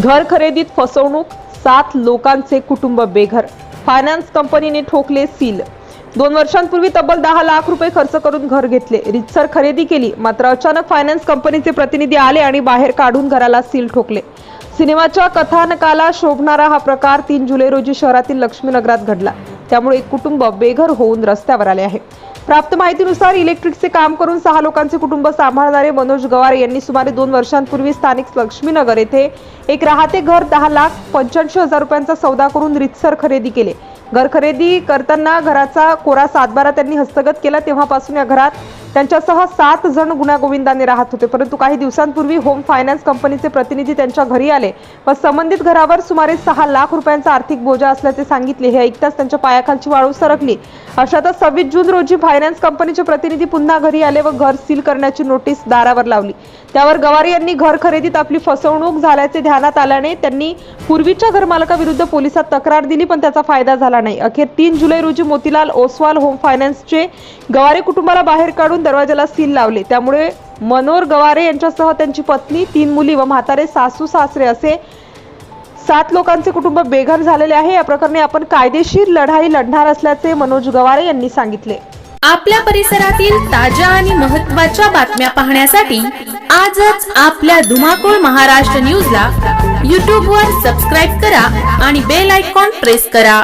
घर खरेदीत फसवणूक, 7 लोकांचे कुटुंब बेघर, फायनान्स कंपनीने ठोकले सील। 2 वर्षांपूर्वी तब्बल 10 लाख रुपये खर्च करून घर घेतले, रितसर खरेदी केली, मात्र अचानक फायनान्स कंपनीचे प्रतिनिधी आले आणि बाहेर काढून घराला सील ठोकले। सिनेमाच्या कथानकाला शोभणारा हा प्रकार 3 जुलै रोजी शहरातील लक्ष्मीनगरात घडला। त्यामुळे एक कुटुंब बेघर होऊन रस्त्यावर आले आहे। प्राप्त माहितीनुसार इलेक्ट्रिकचे काम करून 6 लोकांचे कुटुंब सांभाळणारे मनोज गवारे यांनी सुमारे 2 वर्षांपूर्वी स्थानिक लक्ष्मीनगर येथे एक राहते घर 10,85,000 रुपयांचा सौदा करून रितसर खरेदी केले। घर खरेदी करताना घराचा कोरा सातबारा त्यांनी हस्तगत केला। तेव्हापासून या घरात त्यांच्यासह 7 जण गुण्यागोविंदाने राहत होते। परंतु काही दिवसांपूर्वी होम फायनान्स कंपनीचे प्रतिनिधी त्यांच्या घरी आले व संबंधित घरावर सुमारे 6 लाख रुपयांचा आर्थिक बोजा असल्याचे सांगितले। हे ऐकताच त्यांच्या पायाखालची वाळू सरकली। अशातच 26 जून रोजी फायनान्स कंपनीचे प्रतिनिधी पुन्हा घरी आले व घर सील करण्याची नोटीस दारावर लावली। त्यावर गवारे यांनी घर खरेदीत आपली फसवणूक झाल्याचे ध्यानात आल्याने त्यांनी पूर्वीच्या घरमालकाविरुद्ध पोलिसात तक्रार दिली, पण त्याचा फायदा झाला नाही। अखेर 3 जुलै रोजी मोतीलाल ओसवाल होम फायनान्सचे गवारे कुटुंबाला बाहेर काढून दरवाजाला सील लावले। त्यामुळे मनोहर गवारे यांच्यासह त्यांची पत्नी, 3 मुली व म्हातारे सासू सासरे असे 7 लोकांचे कुटुंब बेघर झालेले आहे। या प्रकरणी आपण कायदेशीर लढाई लढणार असल्याचे मनोज गवारे यांनी सांगितले। आपल्या परिसरातील ताज्या आणि महत्त्वाच्या बातम्या पाहण्यासाठी आजच आपल्या धुमाकूळ महाराष्ट्र न्यूजला YouTube वर सबस्क्राइब करा आणि बेल आयकॉन प्रेस करा।